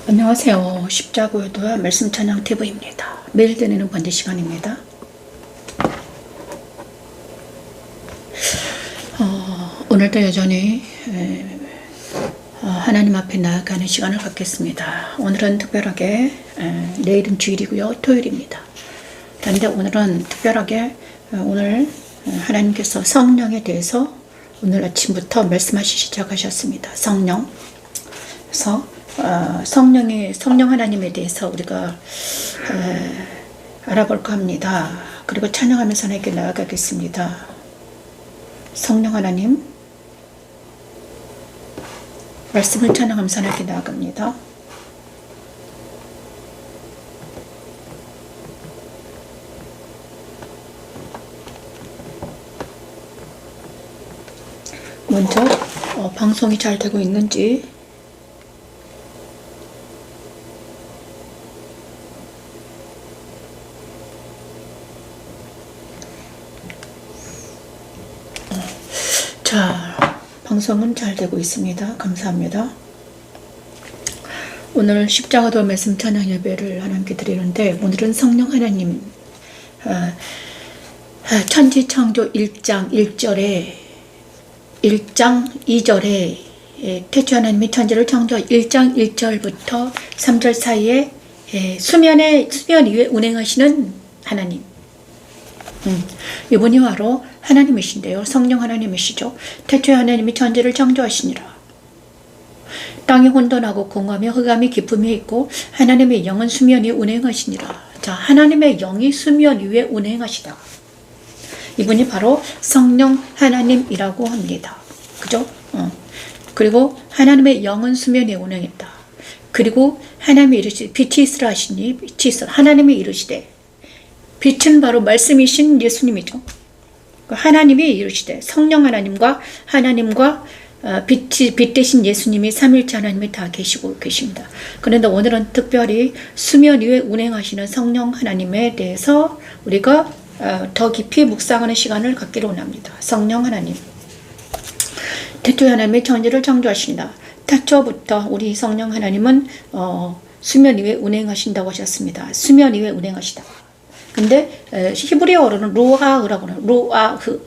안녕하세요. 십자고요도와 말씀 찬양 TV입니다. 매일 드리는 번제 시간입니다. 오늘도 여전히 하나님 앞에 나아가는 시간을 갖겠습니다. 오늘은 특별하게 내일은 주일이고요. 토요일입니다. 그런데 오늘은 특별하게 오늘 하나님께서 성령에 대해서 오늘 아침부터 말씀하시기 시작하셨습니다. 성령. 그래서 성령 하나님에 대해서 우리가 알아볼까 합니다. 그리고 찬양하면서 하나님께 나아가겠습니다. 성령 하나님, 말씀을 찬양하면서 하나님께 나아갑니다. 먼저 방송이 잘 되고 있는지 자, 방송은 잘 되고 있습니다. 감사합니다. 오늘 십자가도 말씀 찬양 예배를 하나님께 드리는데, 오늘은 성령 하나님 천지창조 1장 2절에 태초 하나님이 천지를 창조 1장 1절부터 3절 사이에 수면 위에 운행하시는 하나님, 이분이 바로 하나님이신데요. 성령 하나님이시죠. 태초에 하나님이 천지를 창조하시니라. 땅이 혼돈하고 공허하며 흑암이 깊음이 있고 하나님의 영은 수면 위에 운행하시니라. 자, 하나님의 영이 수면 위에 운행하시다. 이분이 바로 성령 하나님이라고 합니다. 그죠? 그리고 하나님의 영은 수면 위에 운행했다. 그리고 하나님이 이르시되 빛이 있으라 하시니 빛이 있으라. 하나님이 이르시되, 빛은 바로 말씀이신 예수님이죠. 하나님이 이르시되, 성령 하나님과 빛 대신 예수님이 삼일체 하나님이 다 계시고 계십니다. 그런데 오늘은 특별히 수면 위에 운행하시는 성령 하나님에 대해서 우리가 더 깊이 묵상하는 시간을 갖기로 원합니다. 성령 하나님, 태초에 하나님이 천지를 창조하신다. 태초부터 우리 성령 하나님은 수면 위에 운행하신다고 하셨습니다. 수면 위에 운행하시다. 근데 히브리어로는 로아흐라고 해요. 로아흐.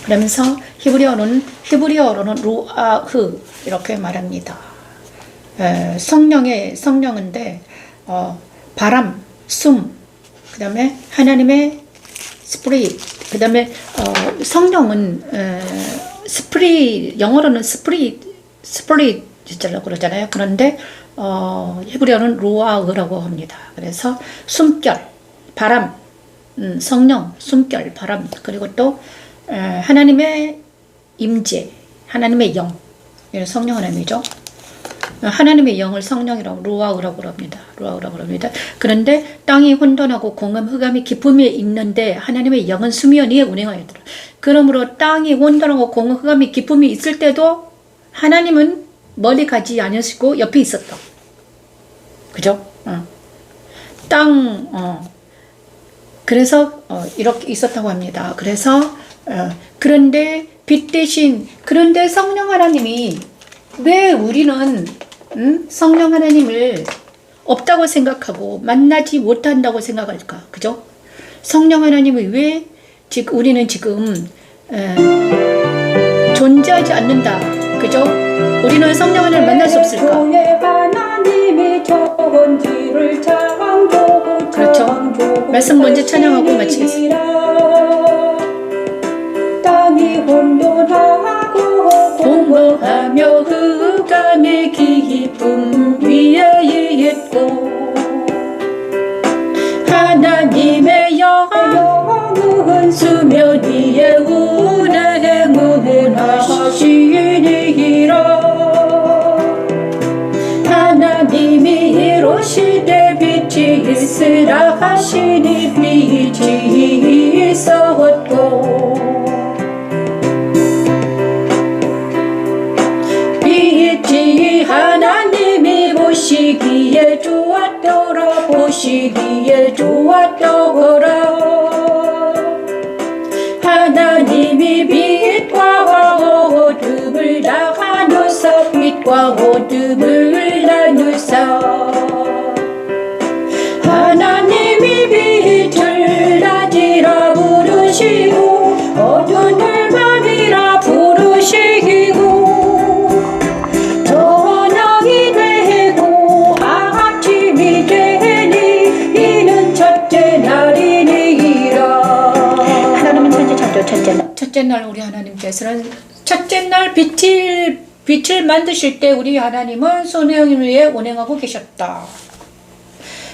그러면서 히브리어로는 로아흐 이렇게 말합니다. 성령인데 바람, 숨, 그 다음에 하나님의 스프릿, 그 다음에 성령은 영어로는 스프릿이라고 그러잖아요. 그런데 히브리어는 로아흐라고 합니다. 그래서 숨결, 바람, 성령, 숨결, 바람, 그리고 또 하나님의 임재, 하나님의 영, 성령 하나님이죠. 하나님의 영을 성령이라고 로아흐라고 합니다. 로아흐라고 합니다. 그런데 땅이 혼돈하고 공허 흑암이 깊음이 있는데 하나님의 영은 수면 위에 운행하였더라. 그러므로 땅이 혼돈하고 공허 흑암이 깊음이 있을 때도 하나님은 멀리 가지 않으시고 옆에 있었다. 그죠? 그래서 이렇게 있었다고 합니다. 그래서 그런데 그런데 성령 하나님이 왜 우리는 성령 하나님을 없다고 생각하고 만나지 못한다고 생각할까? 그죠? 성령 하나님이 왜 우리는 지금 존재하지 않는다. 그죠? 우리는 성령 하나님을 만날 수 없을까? 그렇죠. 말씀 먼저 찬양하고 마치겠습니다. 땅이 혼돈하고 공허하며 흑암의 깊음 위에 있고 하나님의 영은 수면 위에 운행하시니라. 하나님이 이루시되 빛이 있으라 하시니 빛이 있었고 빛이 하나님이 보시기에 좋았더라. 하나님이 빛과 어둠을 다 하셔서 빛과 어둠을 나누사 하나님이 빛을 낮이라 부르시고 어둠을 밤이라 부르시고 저녁이 되고 아침이 되니 이는 첫째 날이니라. 하나님은 천지창조 첫째 날 우리 하나님께서는 첫째 날 빛을 만드실 때 우리 하나님은 성령 위에 운행하고 계셨다.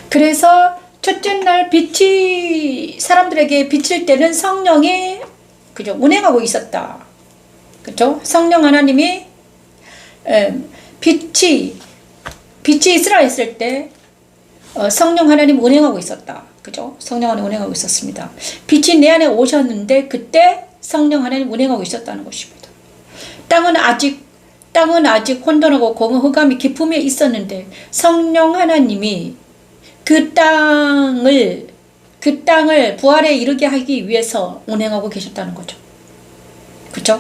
그래서 첫째 날 빛이 사람들에게 비칠 때는 성령이 그죠 운행하고 있었다. 그죠? 성령 하나님이 빛이 있으라 했을 때 성령 하나님 운행하고 있었다. 그죠? 성령 하나님 운행하고 있었습니다. 빛이 내 안에 오셨는데 그때 성령 하나님 운행하고 있었다는 것입니다. 땅은 아직 혼돈하고 공허 흑암이 깊음에 있었는데 성령 하나님이 그 땅을 부활에 이르게 하기 위해서 운행하고 계셨다는 거죠. 그렇죠?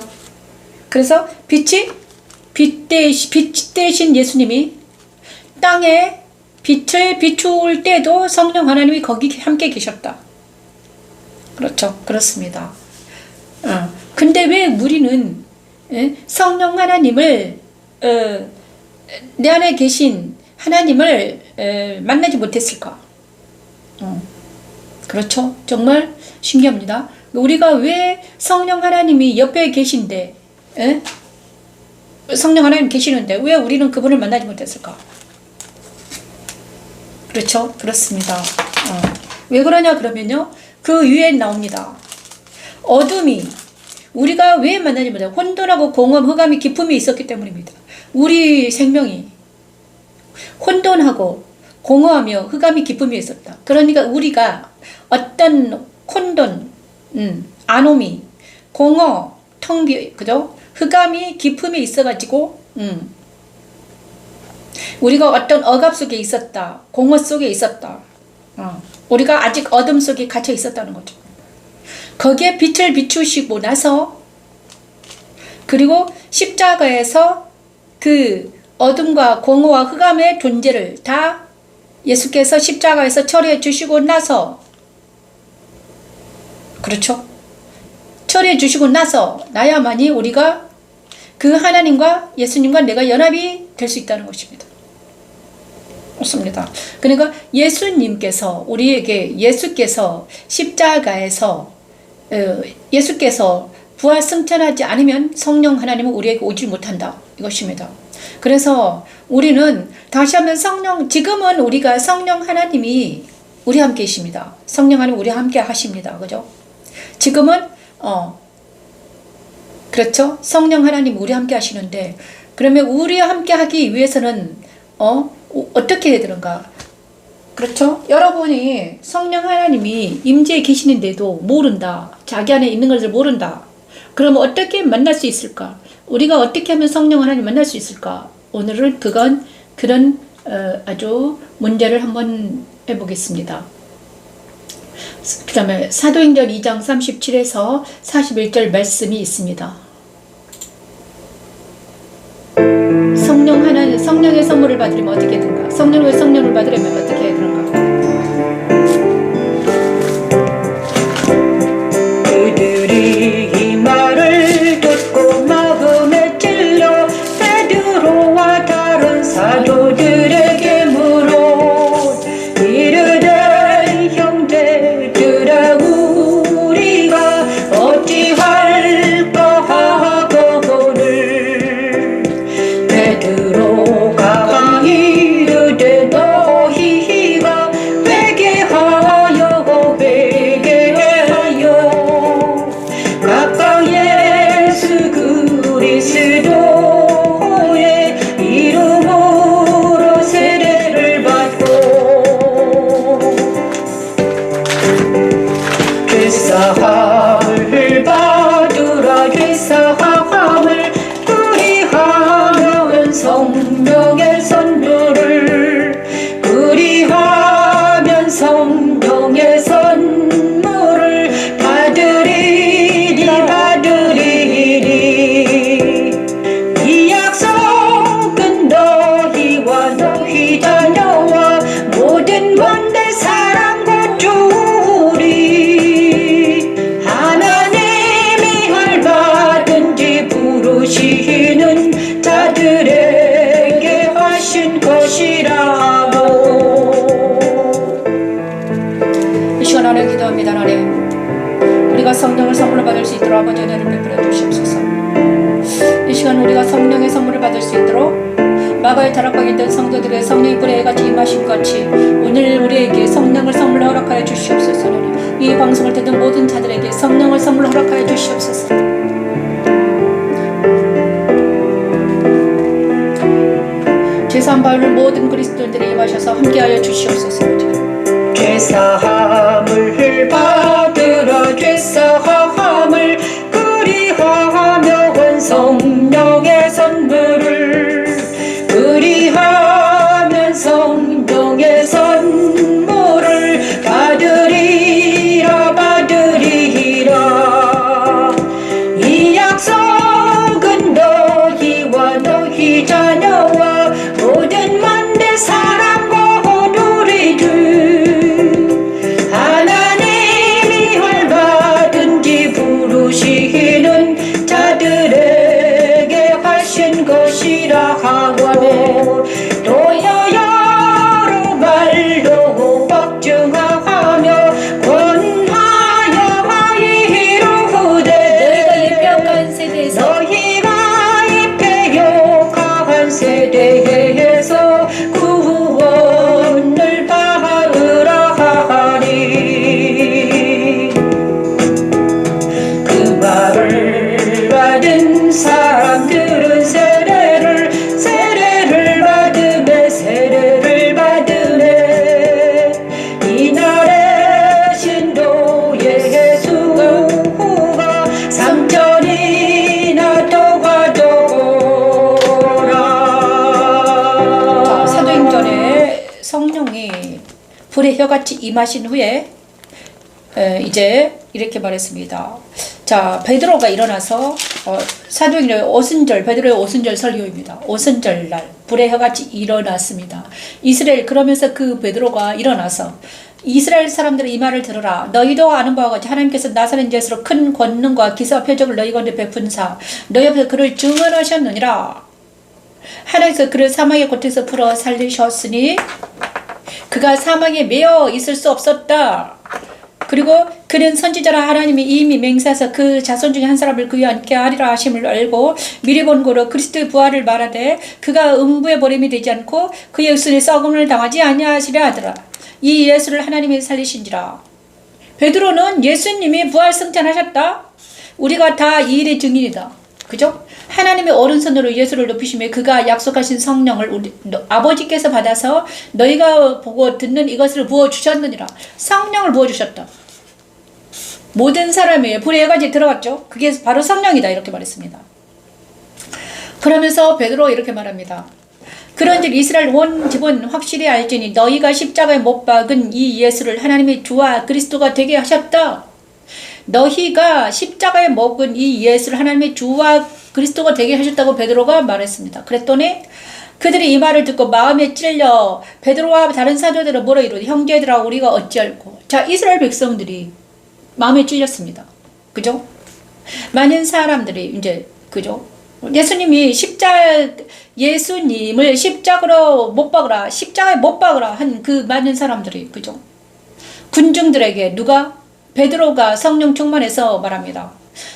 그래서 빛 대신 예수님이 땅에 빛을 비추올 때도 성령 하나님이 거기 함께 계셨다. 그렇죠? 그렇습니다. 근데 왜 우리는 성령 하나님을 내 안에 계신 하나님을 만나지 못했을까? 그렇죠? 정말 신기합니다. 우리가 왜 성령 하나님이 옆에 계신데, 성령 하나님 계시는데 왜 우리는 그분을 만나지 못했을까? 그렇죠? 그렇습니다. 왜 그러냐 그러면요, 그 위에 나옵니다. 어둠이 우리가 왜 만나지 못해? 혼돈하고 공허, 흑암이 깊음이 있었기 때문입니다. 우리 생명이 혼돈하고 공허하며 흑암이 깊음이 있었다. 그러니까 우리가 어떤 혼돈, 아노미, 공허, 텅비, 그죠? 흑암이 깊음이 있어가지고, 우리가 어떤 억압 속에 있었다. 공허 속에 있었다. 우리가 아직 어둠 속에 갇혀 있었다는 거죠. 거기에 빛을 비추시고 나서, 그리고 십자가에서 그 어둠과 공허와 흑암의 존재를 다 예수께서 십자가에서 처리해 주시고 나서, 그렇죠? 처리해 주시고 나서 나야만이 우리가 그 하나님과 예수님과 내가 연합이 될 수 있다는 것입니다. 맞습니다. 그러니까 예수님께서 우리에게 예수께서 십자가에서 예수께서 부활 승천하지 않으면 성령 하나님은 우리에게 오지 못한다. 이것입니다. 그래서 우리는 다시 한번 지금은 우리가 성령 하나님이 우리 함께 계십니다. 성령 하나님 우리 함께 하십니다. 그죠? 지금은 그렇죠? 성령 하나님 우리 함께 하시는데, 그러면 우리 함께 하기 위해서는 어떻게 해야 되는가? 그렇죠? 여러분이 성령 하나님이 임재해 계시는데도 모른다. 자기 안에 있는 것을 모른다. 그러면 어떻게 만날 수 있을까? 우리가 어떻게 하면 성령 하나님 만날 수 있을까? 오늘은 그런 아주 문제를 한번 해보겠습니다. 그 다음에 사도행전 2장 37에서 41절 말씀이 있습니다. 성령의 선물을 받으려면 어떻게 되는가? 성령을 받으려면 어떻게 해야 되는가? 그들이 이 말을 듣고 마음에 찔려 베드로와 다른 사도들에게 물어 이르되 형제들아 우리가 어찌할까 하거늘 베드로가 이르되 너희 성령을 선물로 받을 수 있도록 아버지 은혜를 베풀어 주시옵소서. 이 시간 우리가 성령의 선물을 받을 수 있도록 마가의 타락방에 있던 성도들의 성령의 불의 같이 임하신 같이 오늘 우리에게 성령을 선물로 허락하여 주시옵소서. 이 방송을 듣는 모든 자들에게 성령을 선물로 허락하여 주시옵소서. 죄사함 받는 모든 그리스도인들이 임하셔서 함께하여 주시옵소서. 죄사함을 받으라. 죄사함을 그리하며 성령의 선물을 그리하면 성령의 선물을 받으리라. 이 약속은 너희와 너희 자녀와 모든 만대 사람과 누리 주 하나님이 얼마든지 부르시는 자들에게 하신 것이라 하고 또 여러 말로 박증하며 권하여 이루되 너희가 이 패역한 세대에서 구원을 받으라 하리. 그 말을 받은 사람들은 세례를 받으매 이날의 신도의 예수가 3천이나 더 가져오라. 자, 사도행전에 성령이 불의 혀같이 임하신 후에 이제 이렇게 말했습니다. 자, 베드로가 일어나서 사도행전 오순절, 베드로의 오순절 설교입니다. 오순절 날 불의 혀같이 일어났습니다. 이스라엘, 그러면서 그 베드로가 일어나서 이스라엘 사람들의 이 말을 들으라. 너희도 아는 바와 같이 하나님께서 나사렛 예수로 큰 권능과 기사와 표적을 너희 가운데 베푼사 너희 앞에서 그를 증언하셨느니라. 하나님께서 그를 사망의 고통에서 풀어 살리셨으니 그가 사망에 매여 있을 수 없었다. 그리고 그는 선지자라 하나님이 이미 맹세하사 그 자손 중에 한 사람을 그와 함께 하리라 하심을 알고 미리 본 고로 그리스도의 부활을 말하되 그가 음부의 버림이 되지 않고 그의 육신의 썩음을 당하지 아니하시려 하더라. 이 예수를 하나님이 살리신지라. 베드로는 예수님이 부활 승천하셨다. 우리가 다 이 일의 증인이다. 그죠? 하나님의 오른손으로 예수를 높이시며 그가 약속하신 성령을 아버지께서 받아서 너희가 보고 듣는 이것을 부어주셨느니라. 성령을 부어주셨다. 모든 사람이 불의 혀같이 들어갔죠. 그게 바로 성령이다 이렇게 말했습니다. 그러면서 베드로 이렇게 말합니다. 그런즉 이스라엘 온 집은 확실히 알지니 너희가 십자가에 못 박은 이 예수를 하나님의 주와 그리스도가 되게 하셨다. 너희가 십자가에 먹은 이 예수를 하나님의 주와 그리스도가 되게 하셨다고 베드로가 말했습니다. 그랬더니 그들이 이 말을 듣고 마음에 찔려 베드로와 다른 사도들은 뭐라 이러지? 형제들아 우리가 어찌할꼬. 자, 이스라엘 백성들이 마음에 찔렸습니다. 그죠? 많은 사람들이 이제 그죠? 예수님을 십자가로 못 박으라, 십자가에 못 박으라 한 그 많은 사람들이 그죠? 군중들에게 누가? 베드로가 성령 충만해서 말합니다.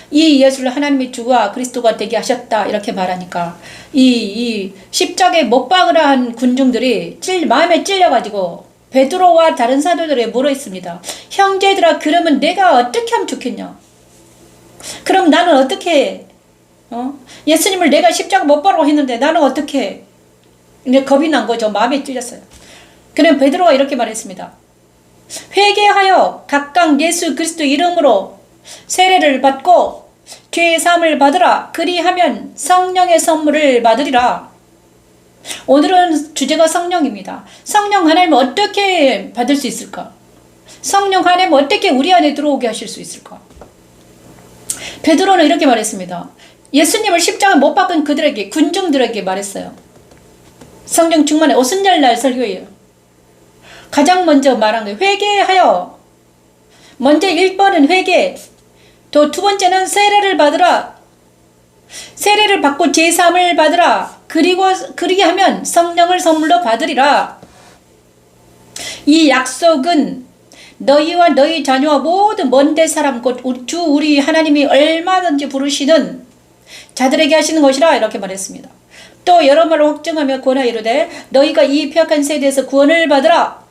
이 예수를 하나님의 주와 그리스도가 되게 하셨다 이렇게 말하니까 이 십자가에 못 박으라 한 군중들이 마음에 찔려가지고 베드로와 다른 사도들에 물어있습니다. 형제들아 그러면 내가 어떻게 하면 좋겠냐? 그럼 나는 어떻게 해? 예수님을 내가 십자가 못 박으라고 했는데 나는 어떻게 해? 근데 겁이 난 거죠. 마음에 찔렸어요. 그럼 베드로가 이렇게 말했습니다. 회개하여 각각 예수 그리스도 이름으로 세례를 받고 죄의 사함을 받으라. 그리하면 성령의 선물을 받으리라. 오늘은 주제가 성령입니다. 성령 하나님은 어떻게 받을 수 있을까? 성령 하나님은 어떻게 우리 안에 들어오게 하실 수 있을까? 베드로는 이렇게 말했습니다. 예수님을 십자가 못 박은 그들에게 군중들에게 말했어요. 성령 충만의 오순절날 설교예요. 가장 먼저 말한 거예요. 회개하여. 먼저 1번은 회개. 또 두 번째는 세례를 받으라. 세례를 받고 제사함을 받으라. 그리고 그리게 하면 성령을 선물로 받으리라. 이 약속은 너희와 너희 자녀와 모든 먼데 사람 곧 주 우리 하나님이 얼마든지 부르시는 자들에게 하시는 것이라 이렇게 말했습니다. 또 여러 말로 확증하며 권하여 이르되 너희가 이 폐역한 세대에서 구원을 받으라.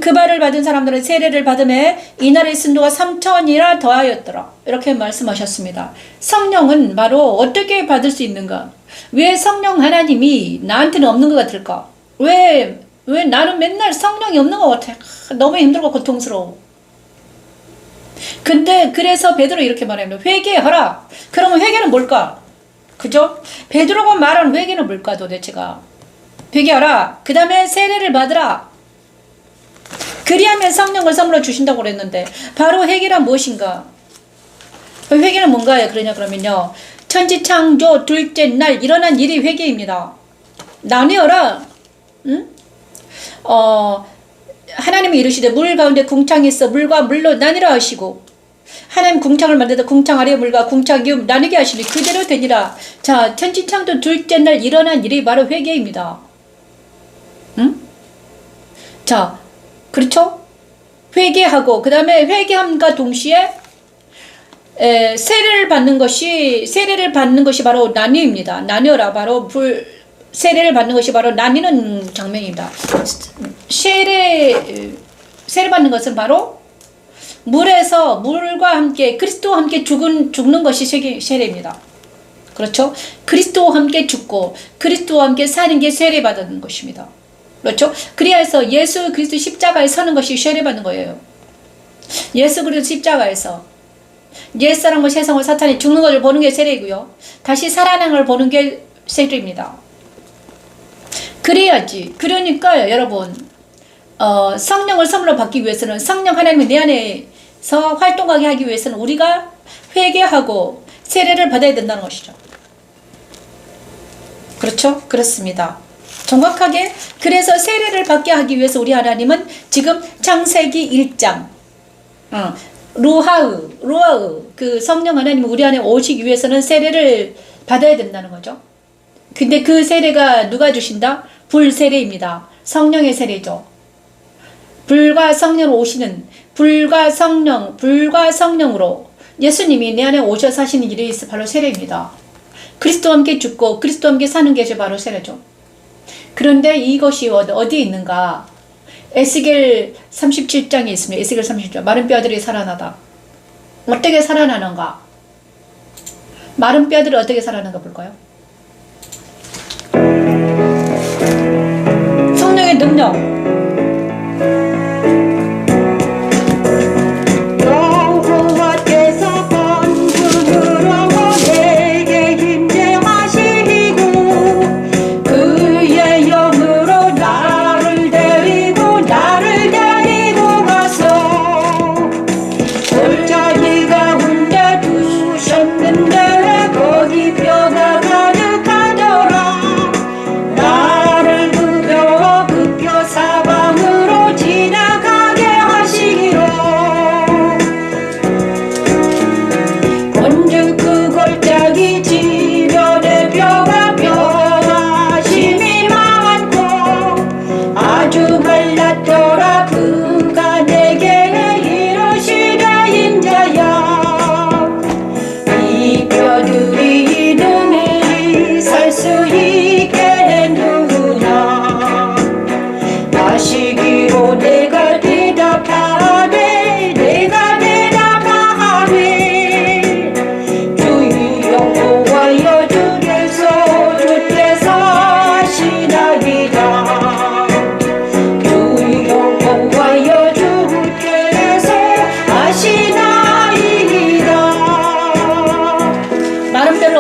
그 말을 받은 사람들은 세례를 받음에 이날의 순도가 3,000이나 더하였더라. 이렇게 말씀하셨습니다. 성령은 바로 어떻게 받을 수 있는가? 왜 성령 하나님이 나한테는 없는 것 같을까? 왜 나는 맨날 성령이 없는 것 같아? 너무 힘들고 고통스러워. 근데 그래서 베드로 이렇게 말합니다. 회개하라. 그러면 회개는 뭘까? 그죠? 베드로가 말한 회개는 뭘까 도대체가? 회개하라. 그 다음에 세례를 받으라. 그리하면 성령을 선물로 주신다고 그랬는데 바로 회개란 무엇인가? 회개는 뭔가요? 그러면요. 천지창조 둘째 날 일어난 일이 회개입니다. 나뉘어라. 응? 하나님이 이르시되 물 가운데 궁창이 있어 물과 물로 나뉘라 하시고 하나님 궁창을 만들다 궁창 아래 물과 궁창 기움 나누게 하시니 그대로 되니라. 자, 천지창조 둘째 날 일어난 일이 바로 회개입니다. 응? 자, 그렇죠? 회개하고 그 다음에 회개함과 동시에 세례를 받는 것이 바로 나뉘입니다. 나뉘어라. 바로 세례를 받는 것이 바로 나뉘는 장면입니다. 세례 받는 것은 바로 물과 함께 그리스도와 함께 죽는 것이 세례입니다. 그렇죠? 그리스도와 함께 죽고 그리스도와 함께 사는 게 세례 받는 것입니다. 그렇죠? 그리하여서 예수 그리스도 십자가에 서는 것이 세례 받는 거예요. 예수 그리스도 십자가에서 옛사람과 세상과 사탄이 죽는 것을 보는 게 세례이고요. 다시 살아나는 걸 보는 게 세례입니다. 그래야지. 그러니까요, 여러분. 성령을 선물로 받기 위해서는 성령 하나님이 내 안에서 활동하게 하기 위해서는 우리가 회개하고 세례를 받아야 된다는 것이죠. 그렇죠? 그렇습니다. 정확하게 그래서 세례를 받게 하기 위해서 우리 하나님은 지금 창세기 1장 로하의 그 성령 하나님이 우리 안에 오시기 위해서는 세례를 받아야 된다는 거죠. 근데 그 세례가 누가 주신다? 불세례입니다. 성령의 세례죠. 불과 성령으로 오시는 불과 성령으로 예수님이 내 안에 오셔서 하시는 일이 있어 바로 세례입니다. 그리스도와 함께 죽고 그리스도와 함께 사는 것이 바로 세례죠. 그런데 이것이 어디에 있는가? 에스겔 37장에 있습니다. 에스겔 37장. 마른 뼈들이 살아나다. 어떻게 살아나는가? 마른 뼈들이 어떻게 살아나는가 볼까요? 성령의 능력.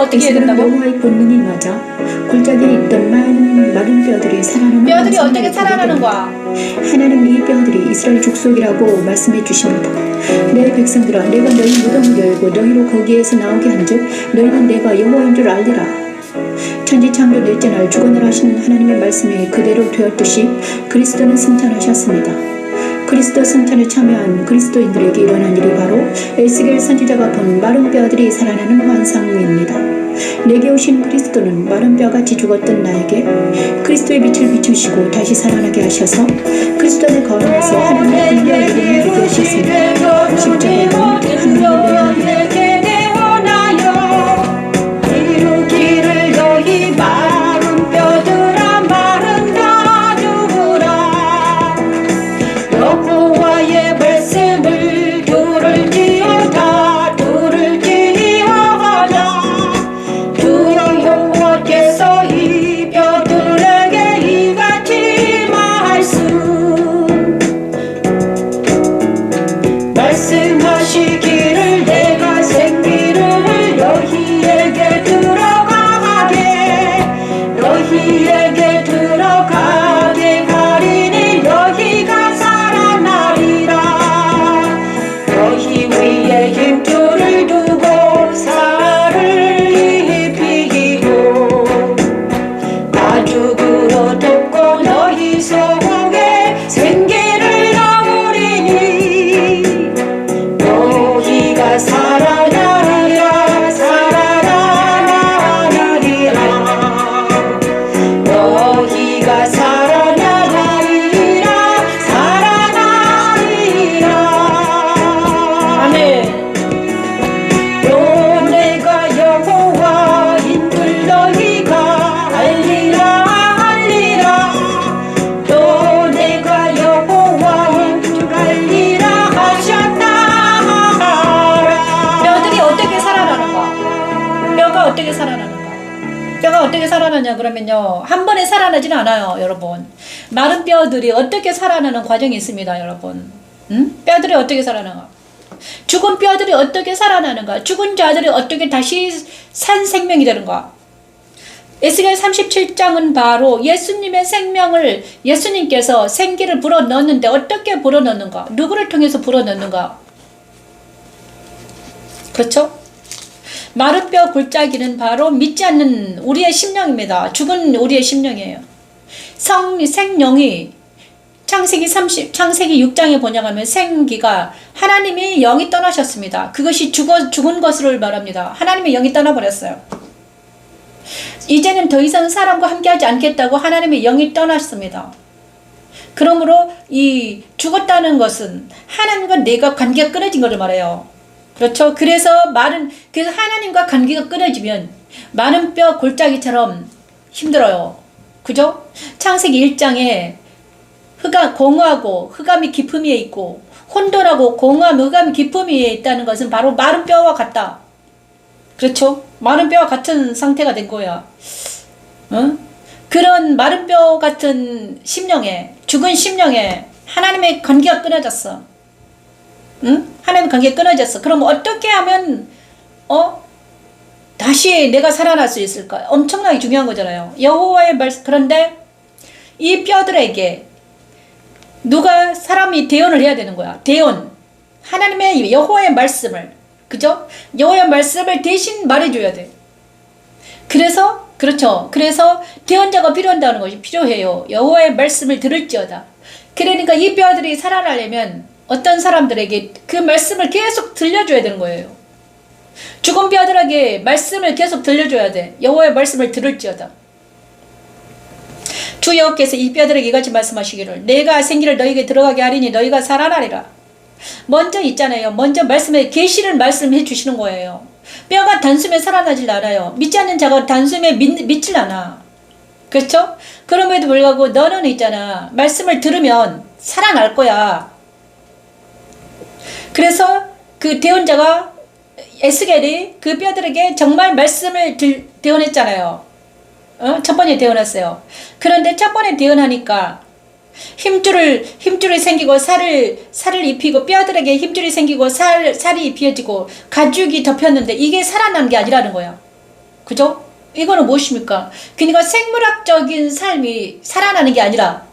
어떻게 해야 된다고? 여호와의 권능이 맞아 골짜기에 있던 많은 마른 뼈들이 살아나는 뼈들이 어떻게 살아나는 거야? 하나님 이 뼈들이 이스라엘 족속이라고 말씀해 주십니다. 내 백성들아 내가 너희 무덤을 열고 너희로 거기에서 나오게 한즉 너희는 내가 여호와인 줄 알리라. 천지창조 넷째 날 주관을 하시는 하나님의 말씀이 그대로 되었듯이 그리스도는 승천하셨습니다. 그리스도 승천에 참여한 그리스도인들에게 일어난 일이 바로 에스겔 선지자가 본 마른 뼈들이 살아나는 환상입니다. 내게 오신 그리스도는 마른 뼈같이 죽었던 나에게 그리스도의 빛을 비추시고 다시 살아나게 하셔서 그리스도 안에 거하면서 하나님의 분별 이름을 이루게 하셨습니다. 십자가는 하나님의 내게 내원하여 이루기를 너희 마른 뼈들아 마른 뼈들아 여호와의 말씀을 들을지어다 주 여호와께서 이 뼈들에게 이같이 말씀하시기를 내가 생기를 너희에게 들어가게 하리니 너희가 살아나리라. 너희 위에 힘줄을 두고 살을 입히고 가죽으로 덮고 너희 속에 생기를 넣으리니 너희가 살아나리라 너희가 살아나리라 아멘. 또 내가 여호와인 줄 너희가 알리라 또 내가 여호와인 줄 알리라 하셨다. 뼈들이 어떻게 살아나는가? 뼈가 어떻게 살아나는가? 뼈가 어떻게 살아나냐 그러면요, 한 번에 살아나지는 않아요, 여러분. 마른 뼈들이 어떻게 살아나는 과정이 있습니다, 여러분. 뼈들이 어떻게 살아나는가? 죽은 뼈들이 어떻게 살아나는가? 죽은 자들이 어떻게 다시 산 생명이 되는가? 에스겔 37장은 바로 예수님의 생명을, 예수님께서 생기를 불어넣는데 어떻게 불어넣는가? 누구를 통해서 불어넣는가? 그렇죠? 마른 뼈 골짜기는 바로 믿지 않는 우리의 심령입니다. 죽은 우리의 심령이에요. 생령이 창세기 6장에 번역하면 생기가 하나님이 영이 떠나셨습니다. 그것이 죽은 것을 말합니다. 하나님의 영이 떠나버렸어요. 이제는 더 이상 사람과 함께하지 않겠다고 하나님의 영이 떠났습니다. 그러므로 이 죽었다는 것은 하나님과 내가 관계가 끊어진 것을 말해요. 그렇죠? 그래서 하나님과 관계가 끊어지면 마른 뼈 골짜기처럼 힘들어요. 그죠? 창세기 1장에 공허하고 흑암이 깊음 위에 있고 혼돈하고 공허함 흑암이 깊음 위에 있다는 것은 바로 마른 뼈와 같다. 그렇죠? 마른 뼈와 같은 상태가 된 거야. 그런 마른 뼈 같은 심령에, 죽은 심령에 하나님의 관계가 끊어졌어. 하나님의 관계가 끊어졌어. 그럼 어떻게 하면 다시 내가 살아날 수 있을까? 엄청나게 중요한 거잖아요. 여호와의 말씀. 그런데 이 뼈들에게 사람이 대언을 해야 되는 거야. 대언. 하나님의 여호와의 말씀을, 그죠? 여호와의 말씀을 대신 말해줘야 돼. 그래서 대언자가 필요한다는 것이 필요해요. 여호와의 말씀을 들을지어다. 그러니까 이 뼈들이 살아나려면 어떤 사람들에게 그 말씀을 계속 들려줘야 되는 거예요. 죽은 뼈들에게 말씀을 계속 들려줘야 돼. 여호와의 말씀을 들을지어다. 주 여호와께서 이 뼈들에게 이같이 말씀하시기를 내가 생기를 너희에게 들어가게 하리니 너희가 살아나리라. 먼저 있잖아요. 먼저 계시를 말씀해 주시는 거예요. 뼈가 단숨에 살아나질 않아요. 믿지 않는 자가 단숨에 믿질 않아. 그렇죠? 그럼에도 불구하고 너는 있잖아. 말씀을 들으면 살아날 거야. 그래서 그 대언자가 에스겔이 그 뼈들에게 정말 말씀을 대언했잖아요. 첫 번에 대언했어요. 그런데 첫 번에 대언하니까 힘줄이 생기고 살을 입히고 뼈들에게 힘줄이 생기고 살이 입혀지고 가죽이 덮였는데 이게 살아나는 게 아니라는 거야. 그죠? 이거는 무엇입니까? 그러니까 생물학적인 삶이 살아나는 게 아니라,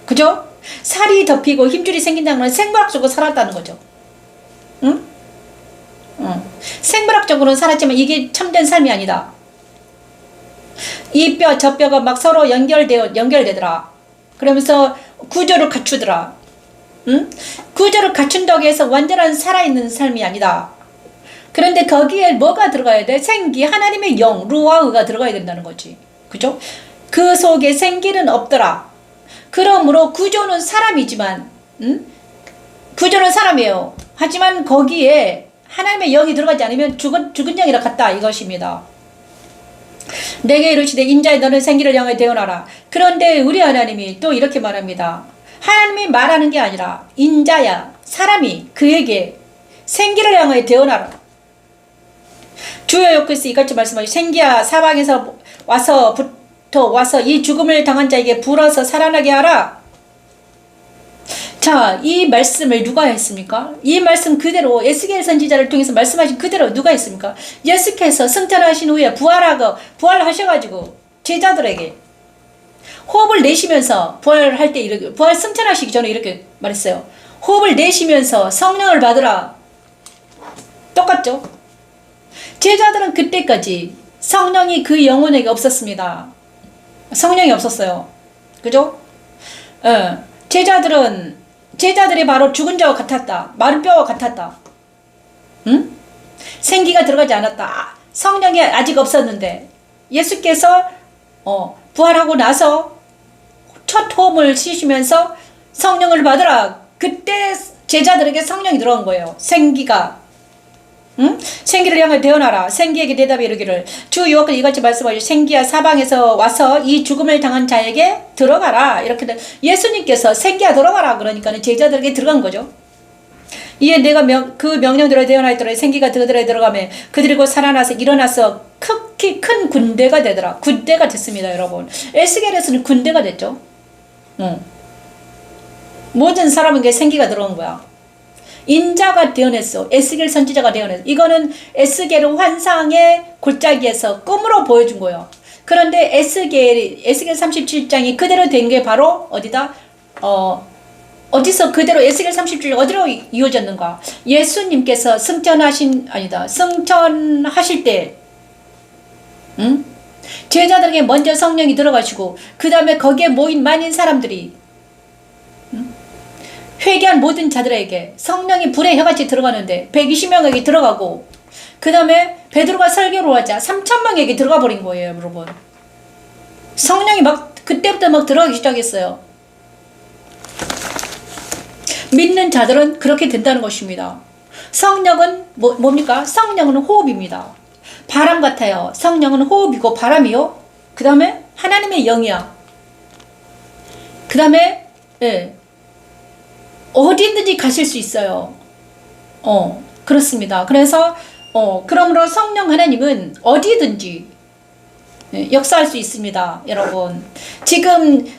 그죠? 살이 덮이고 힘줄이 생긴다는 건 생물학적으로 살았다는 거죠. 응? 생물학적으로는 살았지만 이게 참된 삶이 아니다. 이 뼈, 저 뼈가 막 서로 연결되더라. 그러면서 구조를 갖추더라. 응? 구조를 갖춘다고 해서 완전한 살아있는 삶이 아니다. 그런데 거기에 뭐가 들어가야 돼? 생기, 하나님의 영, 루아흐가 들어가야 된다는 거지. 그죠? 그 속에 생기는 없더라. 그러므로 구조는 사람이지만, 구조는 사람이에요. 하지만 거기에 하나님의 영이 들어가지 않으면 죽은 영이라 같다 이것입니다. 내게 이르시되 인자의 너는 생기를 향하여 대언하라. 그런데 우리 하나님이 또 이렇게 말합니다. 하나님이 말하는 게 아니라 인자야, 사람이 그에게 생기를 향하여 대언하라. 주여 여호와께서 이같이 말씀하시고 생기야 사방에서 와서 이 죽음을 당한 자에게 불어서 살아나게 하라. 자, 이 말씀을 누가 했습니까? 이 말씀 그대로 에스겔 선지자를 통해서 말씀하신 그대로 누가 했습니까? 예수께서 승천하신 후에 부활하셔가지고 제자들에게 호흡을 내쉬면서 부활할 때 이렇게 부활 승천하시기 전에 이렇게 말했어요. 호흡을 내쉬면서 성령을 받으라. 똑같죠? 제자들은 그때까지 성령이 그 영혼에게 없었습니다. 성령이 없었어요. 그죠? 제자들이 바로 죽은 자와 같았다. 마른 뼈와 같았다. 응? 생기가 들어가지 않았다. 성령이 아직 없었는데 예수께서 부활하고 나서 첫 호흡을 쉬시면서 성령을 받으라. 그때 제자들에게 성령이 들어간 거예요. 생기가. 응? 생기를 향해 대언하라. 생기에게 대답해 이르기를 주 여호와께서 이같이 말씀하시오. 생기야 사방에서 와서 이 죽음을 당한 자에게 들어가라. 이렇게 예수님께서 생기야 들어가라. 그러니까 제자들에게 들어간 거죠. 이에 내가 그 명령대로 대언하였더라. 생기가 그들에 들어가며 그들이 곧 살아나서 일어나서 크게 큰 군대가 되더라. 군대가 됐습니다, 여러분. 에스겔에서는 군대가 됐죠. 모든 사람에게 생기가 들어온 거야. 인자가 되어냈어. 에스겔 선지자가 되어냈어. 이거는 에스겔의 환상의 골짜기에서 꿈으로 보여준 거예요. 그런데 에스겔 37장이 그대로 된 게 바로 어디다? 어디서 그대로 에스겔 37장 어디로 이어졌는가? 예수님께서 승천하실 때, 제자들에게 먼저 성령이 들어가시고, 그 다음에 거기에 모인 많은 사람들이, 회개한 모든 자들에게 성령이 불의 혀같이 들어가는데 120명에게 들어가고 그 다음에 베드로가 설교를 하자 3,000명에게 들어가 버린 거예요, 여러분. 성령이 막 그때부터 막 들어가기 시작했어요. 믿는 자들은 그렇게 된다는 것입니다. 성령은 뭡니까? 성령은 호흡입니다. 바람 같아요. 성령은 호흡이고 바람이요. 그 다음에 하나님의 영이야. 그 다음에 어디든지 가실 수 있어요. 그렇습니다. 그래서 그러므로 성령 하나님은 어디든지 역사할 수 있습니다, 여러분. 지금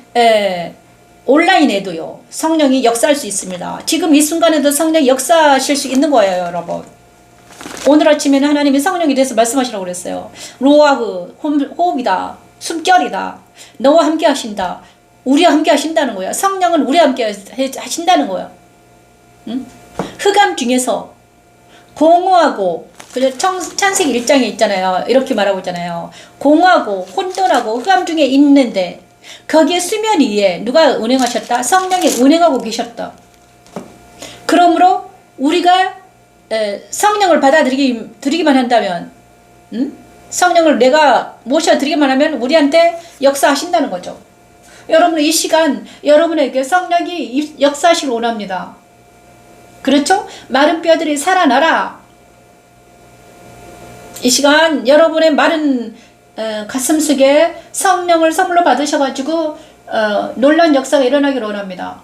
온라인에도요 성령이 역사할 수 있습니다. 지금 이 순간에도 성령이 역사하실 수 있는 거예요, 여러분. 오늘 아침에는 하나님이 성령에 대해서 말씀하시라고 그랬어요. 로아흐, 호흡이다, 숨결이다, 너와 함께 하신다, 우리와 함께 하신다는 거예요. 성령은 우리와 함께 하신다는 거예요. 응? 흑암 중에서 공허하고, 창세기 1장에 있잖아요. 이렇게 말하고 있잖아요. 공허하고 혼돈하고 흑암 중에 있는데 거기에 수면 위에 누가 운행하셨다? 성령이 운행하고 계셨다. 그러므로 우리가 성령을 받아들이기만 한다면, 성령을 내가 모셔드리기만 하면 우리한테 역사하신다는 거죠. 여러분, 이 시간 여러분에게 성령이 역사하시길 원합니다. 그렇죠? 마른 뼈들이 살아나라. 이 시간 여러분의 마른 가슴 속에 성령을 선물로 받으셔가지고 놀라운 역사가 일어나기를 원합니다.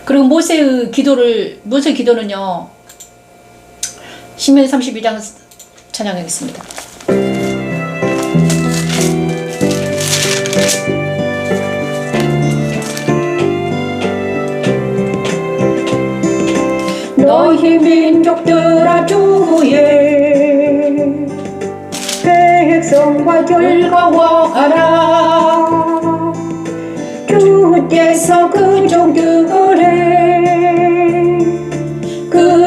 그리고 모세 기도는요, 신명기 32장 찬양하겠습니다. 너희 민족들아 주의 백성과 즐거워하라. 주께서 그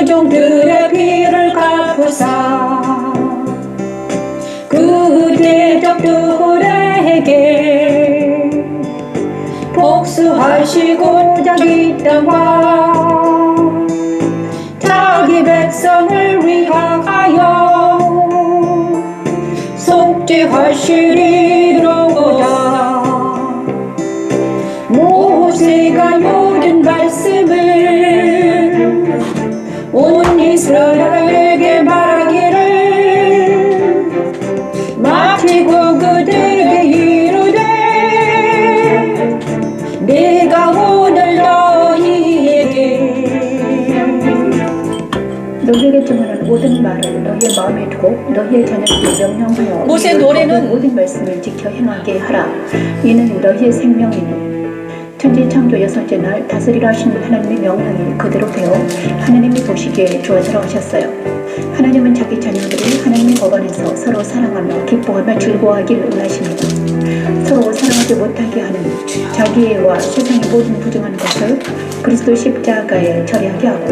종들의 피를 갚으사 그 대적들에게 복수하시고자 이 땅과 백성을 위하여 속죄하시리로다. 모세가 모든 말씀을 온 이스라엘에게 말하기를 마치고 그들에게 이르되 내가 오늘 너희에게 너희에게 증언하는 모든 말을 너희의 마음에 두고 너희의 자녀에게 명령하여 모세 이 노래는 모든 말씀을 지켜 행하게 하라. 이는 너희의 생명이니 천지 창조 여섯째 날 다스리라 하시는 하나님의 명령이 그대로 되어 하나님이 보시기에 주어지라 하셨어요. 하나님은 자기 자녀들이 하나님의 법 안에서 서로 사랑하며 기뻐하며 즐거워하기를 원하십니다. 서로 사랑하지 못하게 하는 자기애와 세상의 모든 부정한 것을 그리스도 십자가에 처리하게 하고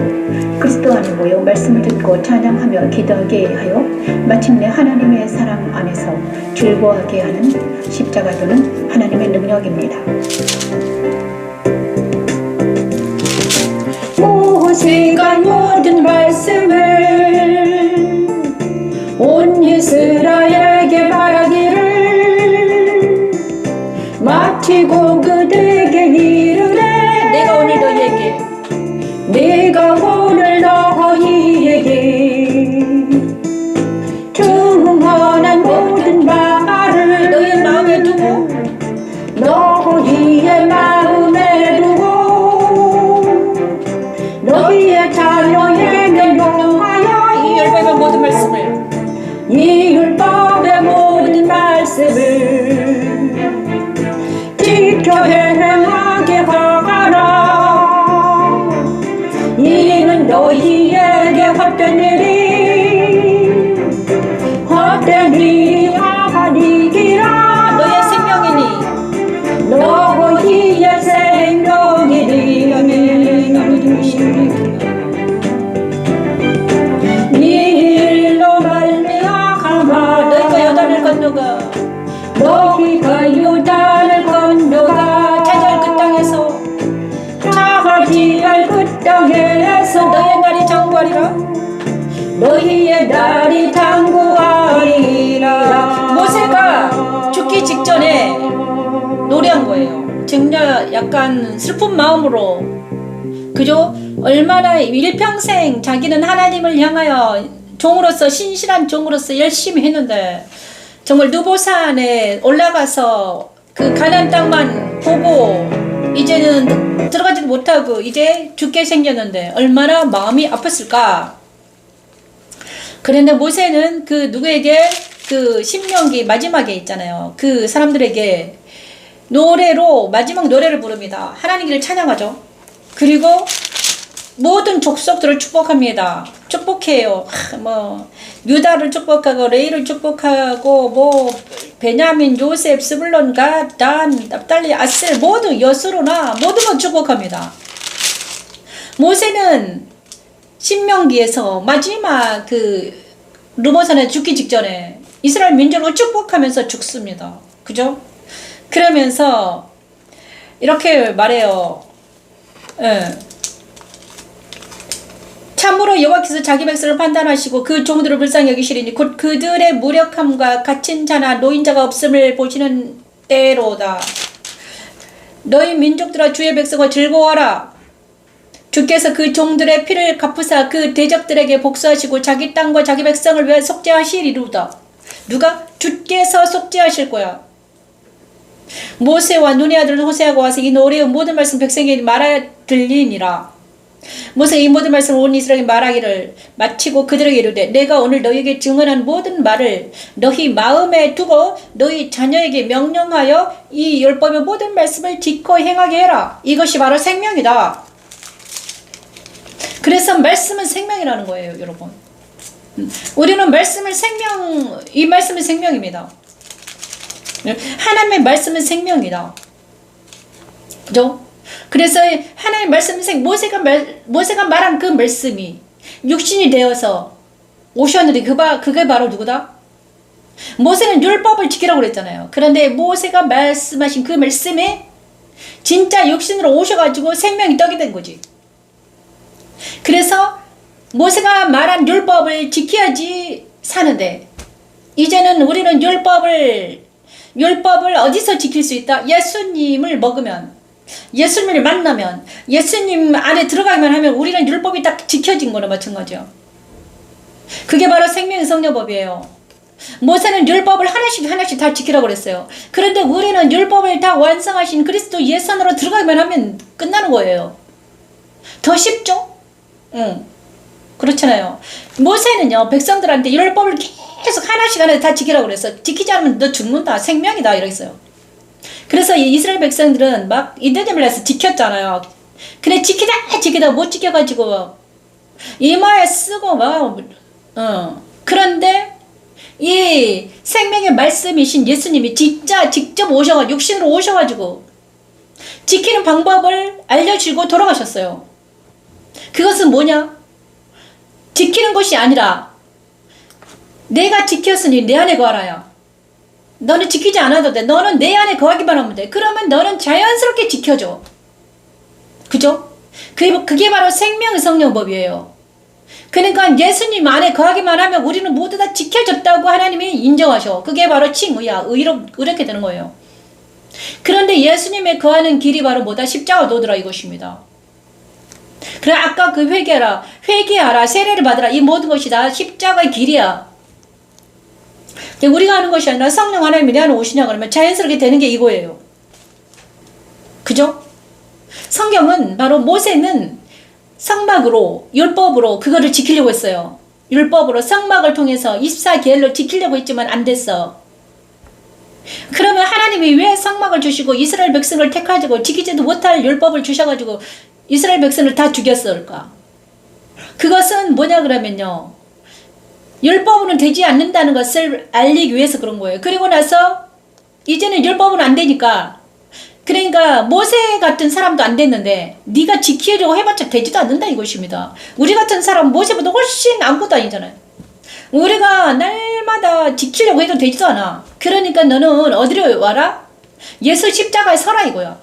그리스도 안에 모여 말씀을 듣고 찬양하며 기도하게 하여 마침내 하나님의 사랑 안에서 즐거워하게 하는 십자가도는 하나님의 능력입니다. 모세가 모든 말씀을 온 이스라엘에게 말하기를 마치고 그들에게 이르되 내가 오늘 너희에게 증언한 모든 말을 너희의 마음에 두고 너희의 마음에 두고 너희의 자녀에게 명령하여 이 율법의 모든 말씀을 이 율법의 모든 말씀을 지켜 행하게 하라. 이는 너희에게 헛된 일이 아니기라. 너희의 생명이니 너희의 생명이니 이 일로 말미암아 너희가 요단을 건너가 너희가 요단을 건너가 차지할 그 땅에서 차지할 그 땅에서 너희의 날이 장구하리라. 너희의 날이 장구하리라. 모세가 죽기 직전에 노래한 거예요. 정말 약간 슬픈 마음으로, 그죠? 얼마나 일평생 자기는 하나님을 향하여 종으로서, 신실한 종으로서 열심히 했는데 정말 느보산에 올라가서 그 가나안 땅만 보고 이제는 들어가지도 못하고 이제 죽게 생겼는데 얼마나 마음이 아팠을까. 그런데 모세는 그 누구에게, 그 신명기 마지막에 있잖아요, 그 사람들에게 노래로 마지막 노래를 부릅니다. 하나님을 찬양하죠. 그리고 모든 족속들을 축복합니다. 축복해요. 뭐 유다를 축복하고 레이를 축복하고 뭐 베냐민, 요셉, 스불론, 갓, 단, 납달리, 아셀 모두 여수로나 모든 걸 축복합니다. 모세는 신명기에서 마지막 그 르모산에 죽기 직전에 이스라엘 민족을 축복하면서 죽습니다. 그죠? 그러면서 이렇게 말해요. 예. 참으로 여호와께서 자기 백성을 판단하시고 그 종들을 불쌍히 여기시리니 곧 그들의 무력함과 갇힌 자나 노인자가 없음을 보시는 때로다. 너희 민족들아 주의 백성과 즐거워하라. 주께서 그 종들의 피를 갚으사 그 대적들에게 복수하시고 자기 땅과 자기 백성을 위해 속죄하시리로다. 누가? 주께서 속죄하실 거야. 모세와 눈의 아들 호세아가 와서 이 노래의 모든 말씀 백성에게 말하 들리니라. 모세가 이 모든 말씀을 온 이스라엘에게 말하기를 마치고 그들에게 이르되 내가 오늘 너희에게 증언한 모든 말을 너희 마음에 두고 너희 자녀에게 명령하여 이 율법의 모든 말씀을 지켜 행하게 해라. 이것이 바로 생명이다. 그래서 말씀은 생명이라는 거예요, 여러분. 우리는 말씀을 이 말씀은 생명입니다. 하나님의 말씀은 생명이다. 그죠? 그래서 하나님의 말씀은 모세가 말한 그 말씀이 육신이 되어서 오셨는데 그게 바로 누구다? 모세는 율법을 지키라고 그랬잖아요. 그런데 모세가 말씀하신 그 말씀에 진짜 육신으로 오셔가지고 생명이 떡이 된 거지. 그래서 모세가 말한 율법을 지켜야지 사는데, 이제는 우리는 율법을 어디서 지킬 수 있다? 예수님을 먹으면, 예수님을 만나면, 예수님 안에 들어가기만 하면 우리는 율법이 딱 지켜진 거나 마찬가지요. 그게 바로 생명의 성령법이에요. 모세는 율법을 하나씩 다 지키라고 그랬어요. 그런데 우리는 율법을 다 완성하신 그리스도 예수 안으로 들어가기만 하면 끝나는 거예요. 더 쉽죠? 응. 그렇잖아요. 모세는요, 백성들한테 율법을 계속 하나씩 다 지키라고 그랬어요. 지키지 않으면 너 죽는다, 생명이다 이랬어요. 그래서 이 이스라엘 백성들은 막 이드짐을 해서 지켰잖아요. 근데 지키다 못 지켜가지고 이마에 쓰고 막 그런데 이 생명의 말씀이신 예수님이 진짜 직접 오셔가지고 육신으로 오셔가지고 지키는 방법을 알려주고 돌아가셨어요. 그것은 뭐냐? 지키는 것이 아니라 내가 지켰으니 내 안에 거하라요. 너는 지키지 않아도 돼. 너는 내 안에 거하기만 하면 돼. 그러면 너는 자연스럽게 지켜줘. 그죠? 그게 바로 생명의 성령법이에요. 그러니까 예수님 안에 거하기만 하면 우리는 모두 다 지켜졌다고 하나님이 인정하셔. 그게 바로 칭의야. 이렇게 되는 거예요. 그런데 예수님의 거하는 길이 바로 뭐다? 십자가 도더라 이것입니다. 그래 아까 그 회개하라, 세례를 받으라, 이 모든 것이 다 십자가의 길이야. 우리가 하는 것이 아니라 성령 하나님이 내 안에 오시냐 그러면 자연스럽게 되는 게 이거예요. 그죠? 성경은 바로 모세는 성막으로, 율법으로 그거를 지키려고 했어요. 율법으로 성막을 통해서 24계율로 지키려고 했지만 안 됐어. 그러면 하나님이 왜 성막을 주시고 이스라엘 백성을 택하시고 지키지도 못할 율법을 주셔가지고 이스라엘 백성을 다 죽였을까? 그것은 뭐냐 그러면요, 율법으로는 되지 않는다는 것을 알리기 위해서 그런 거예요. 그리고 나서 이제는 율법은 안 되니까, 그러니까 모세 같은 사람도 안 됐는데 네가 지키려고 해봤자 되지도 않는다 이것입니다. 우리 같은 사람은 모세보다 훨씬 안고 다니잖아요. 우리가 날마다 지키려고 해도 되지도 않아. 그러니까 너는 어디로 와라? 예수 십자가에 서라 이거야.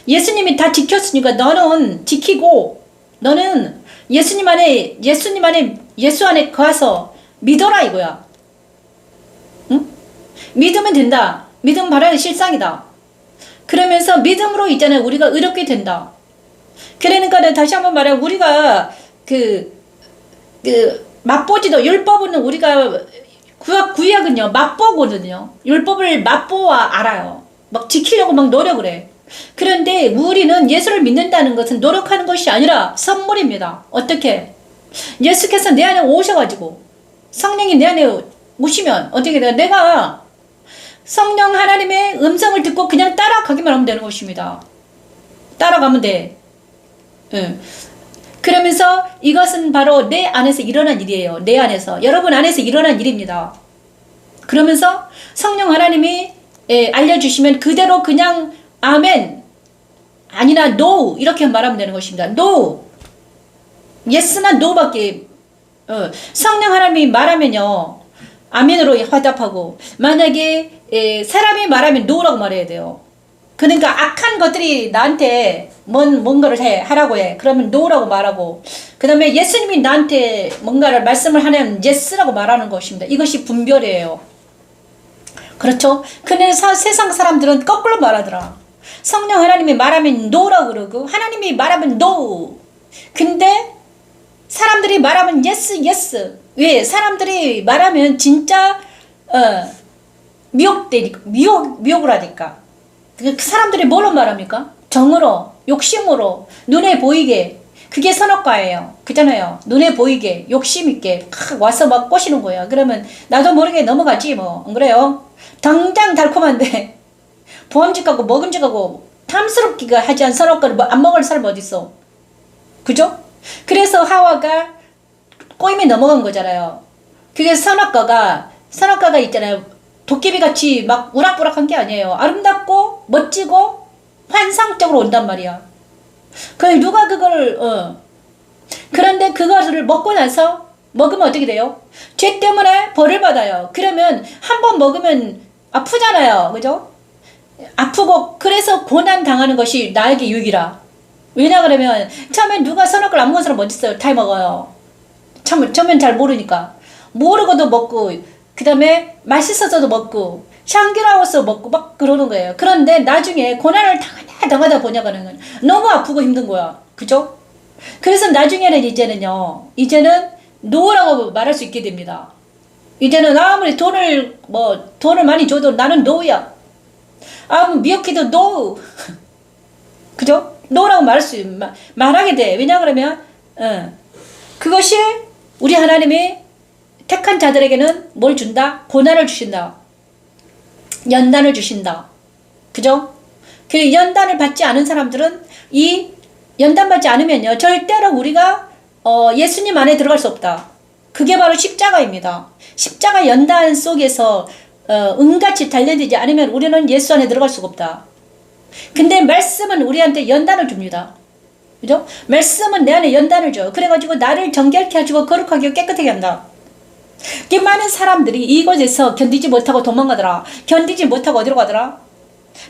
예수님이 다 지켰으니까 너는 지키고, 너는 예수 안에 가서 믿어라 이거야. 응? 믿으면 된다. 믿음 바라는 실상이다. 그러면서 믿음으로 있잖아요. 우리가 의롭게 된다. 그러니까 다시 한번 말해, 우리가 맛보지도, 율법은 우리가 구약은요 맛보거든요. 율법을 맛보아 알아요. 막 지키려고 막 노력을 해. 그런데 우리는 예수를 믿는다는 것은 노력하는 것이 아니라 선물입니다. 어떻게? 예수께서 내 안에 오셔가지고 성령이 내 안에 오시면 어떻게 돼요? 내가 성령 하나님의 음성을 듣고 그냥 따라가기만 하면 되는 것입니다. 따라가면 돼. 응. 그러면서 이것은 바로 내 안에서 일어난 일이에요. 내 안에서, 여러분 안에서 일어난 일입니다. 그러면서 성령 하나님이 알려주시면 그대로 그냥 아멘, 아니나 no 이렇게 말하면 되는 것입니다. no, yes나 no밖에 성령 하나님이 말하면요 아멘으로 화답하고, 만약에 사람이 말하면 no라고 말해야 돼요. 그러니까 악한 것들이 나한테 뭔가를 하라고 해. 그러면 no라고 말하고, 그 다음에 예수님이 나한테 뭔가를 말씀을 하면 yes라고 말하는 것입니다. 이것이 분별이에요. 그렇죠? 근데 세상 사람들은 거꾸로 말하더라. 성령 하나님이 말하면 no라고 그러고 하나님이 말하면 no. 근데 사람들이 말하면 yes. 왜? 사람들이 말하면 진짜 미혹을 하니까. 그 사람들이 뭘로 말합니까? 정으로, 욕심으로, 눈에 보이게. 그게 선악과예요. 그잖아요. 눈에 보이게, 욕심 있게 와서 막 꼬시는 거야. 그러면 나도 모르게 넘어가지 뭐. 안 그래요? 당장 달콤한데 보험직하고 먹음직하고 탐스럽기가 하지 않은 선악과를 안 먹을 사람 어딨어? 그죠? 그래서 하와가 꼬임에 넘어간 거잖아요. 그게 선악과가 있잖아요. 도깨비같이 막 우락부락한 게 아니에요. 아름답고 멋지고 환상적으로 온단 말이야. 누가 그걸 그런데 그것을 먹고 나서 먹으면 어떻게 돼요? 죄 때문에 벌을 받아요. 그러면 한 번 먹으면 아프잖아요. 그죠? 아프고, 그래서 고난 당하는 것이 나에게 유익이라. 왜냐 그러면 처음에 누가 선악과를 안 먹은 사람 어디 있어요? 다 먹어요. 처음엔 잘 모르니까. 모르고도 먹고, 그 다음에 맛있어서도 먹고, 향기로워서 먹고 막 그러는 거예요. 그런데 나중에 고난을 당하다 보냐가는 너무 아프고 힘든 거야. 그죠? 그래서 나중에는 이제는 노라고 말할 수 있게 됩니다. 이제는 아무리 돈을 많이 줘도 나는 노야. 미역해도 노. 그죠? 노라고 말하게 돼. 왜냐 그러면, 그것이 우리 하나님이 택한 자들에게는 뭘 준다? 고난을 주신다. 연단을 주신다. 그죠? 그 연단을 받지 않은 사람들은 이 연단 받지 않으면요. 절대로 우리가 예수님 안에 들어갈 수 없다. 그게 바로 십자가입니다. 십자가 연단 속에서 은같이 단련되지 않으면 우리는 예수 안에 들어갈 수가 없다. 근데 말씀은 우리한테 연단을 줍니다. 그죠? 말씀은 내 안에 연단을 줘. 그래가지고 나를 정결케 해주고 거룩하게 깨끗하게 한다. 이 많은 사람들이 이곳에서 견디지 못하고 도망가더라. 견디지 못하고 어디로 가더라?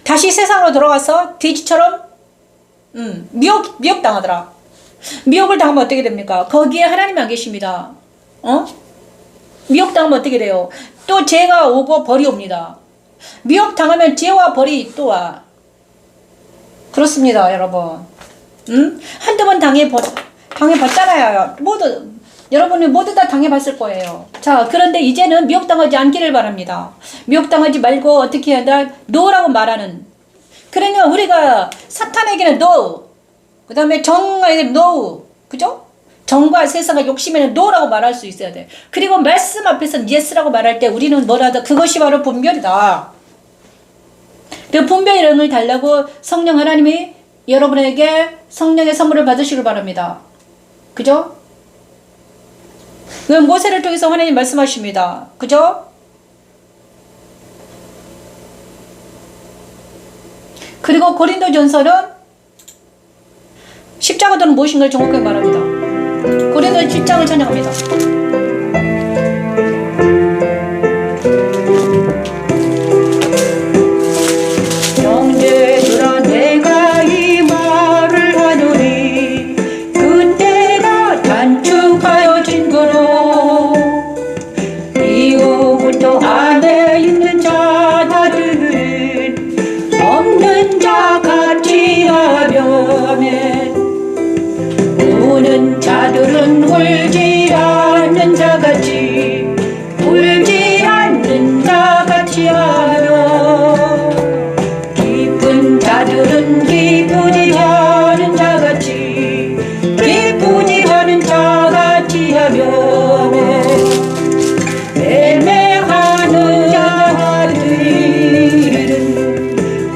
다시 세상으로 돌아가서 돼지처럼 미혹당하더라. 미혹을 당하면 어떻게 됩니까? 거기에 하나님이 안 계십니다. 미혹당하면 어떻게 돼요? 또 죄가 오고 벌이 옵니다. 미혹당하면 죄와 벌이 또 와. 그렇습니다, 여러분. 한두 번 당해봤잖아요. 여러분이 모두 다 당해봤을 거예요. 자, 그런데 이제는 미혹당하지 않기를 바랍니다. 미혹당하지 말고 어떻게 해야 한다? 노라고 말하는. 그러면 우리가 사탄에게는 노, 그 다음에 정에게는 노, 그죠? 정과 세상과 욕심에는 노라고 말할 수 있어야 돼. 그리고 말씀 앞에서는 예스라고 말할 때 우리는 뭐라도 그것이 바로 분별이다. 그 분별 이름을 달라고 성령 하나님이 여러분에게 성령의 선물을 받으시길 바랍니다. 그죠? 그 모세를 통해서 하나님 말씀하십니다. 그죠? 그리고 고린도전서는 십자가도는 무엇인가를 정확하게 말합니다. 고린도 7장을 찬양합니다. 형제들아 내가 이 말을 하노니 그때가 단축하여진 거로 이후부터 안에 있는 자들은 없는 자 같이 하려면 우는 자들은 울지 않는 자같이 울지 않는 자같이 하며 기쁜 자들은 기쁘지 않은 자같이 기쁘지 않은 자같이 하며 애매하는 자들은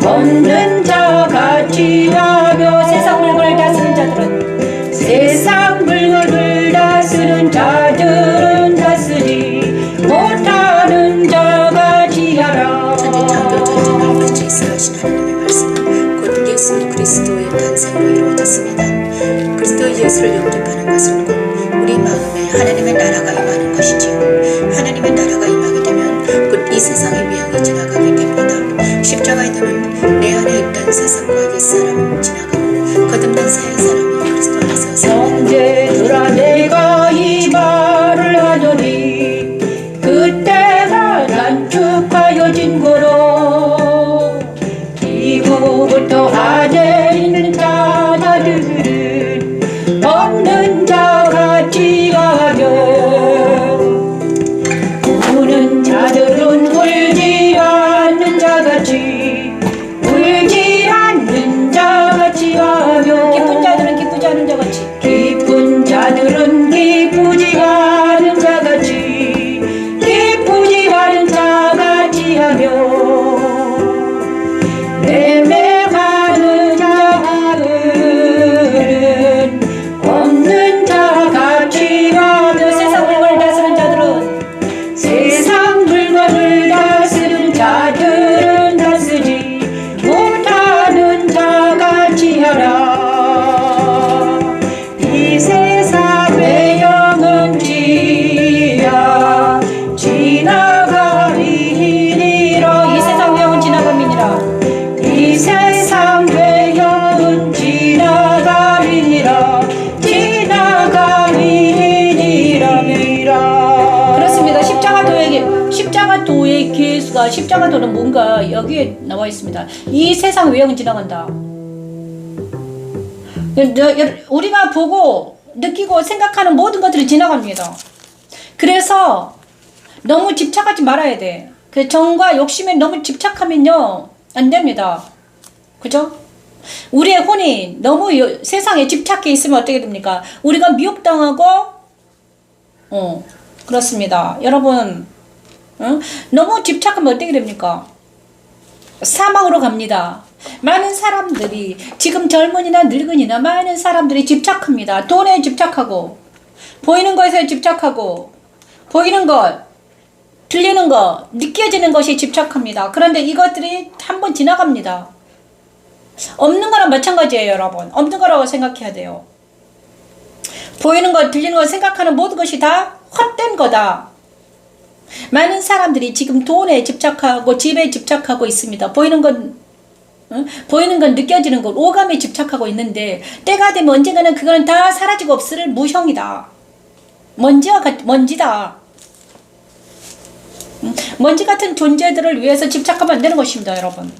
없는 자같이 하며 세상 물건을 다스리는 자들은 세상 물건을 다스리는 자들은 다스리 못하는 자같이 하라. 천지창조 전쟁을 주체하신 하나님의 말씀은 곧 예수 그리스도의 탄생으로 이루어졌습니다. 그리스도 예수를 영접하는 것은 곧 우리 마음에 하나님의 나라가 임하는 것이지요. 하나님의 나라가 임하게 되면 곧 이 세상의 미형이 지나가게 됩니다. 십자가의 눈은 내 안에 있던 세상과 옛사람을 지나가고 거듭난 새 사람이 그리스도 안에서 형제들아 내가 이 말을 하노니 그때가 단축하여진 거로 이후부터 안에 있는 자들은 없는 자같이 하며 우는 자들은 울지 않는 자같이 울지 않는 자같이 하며 기쁜 자들은 뭔가 십자가도는 뭔가 여기에 나와 있습니다. 이 세상 외형은 지나간다. 우리가 보고 느끼고 생각하는 모든 것들이 지나갑니다. 그래서 너무 집착하지 말아야 돼. 그 정과 욕심에 너무 집착하면요 안 됩니다. 그죠? 우리의 혼이 너무 세상에 집착해 있으면 어떻게 됩니까? 우리가 미혹당하고 그렇습니다. 여러분 너무 집착하면 어떻게 됩니까? 사망으로 갑니다. 많은 사람들이 지금 젊은이나 늙은이나 많은 사람들이 집착합니다. 돈에 집착하고 보이는 것에 집착하고 보이는 것, 들리는 것, 느껴지는 것이 집착합니다. 그런데 이것들이 한번 지나갑니다. 없는 거랑 마찬가지예요, 여러분. 없는 거라고 생각해야 돼요. 보이는 것, 들리는 것, 생각하는 모든 것이 다 헛된 거다. 많은 사람들이 지금 돈에 집착하고 집에 집착하고 있습니다. 보이는 건 느껴지는 것, 오감에 집착하고 있는데 때가 되면 언젠가는 그거는 다 사라지고 없을 무형이다. 먼지다. 먼지 같은 존재들을 위해서 집착하면 안 되는 것입니다, 여러분.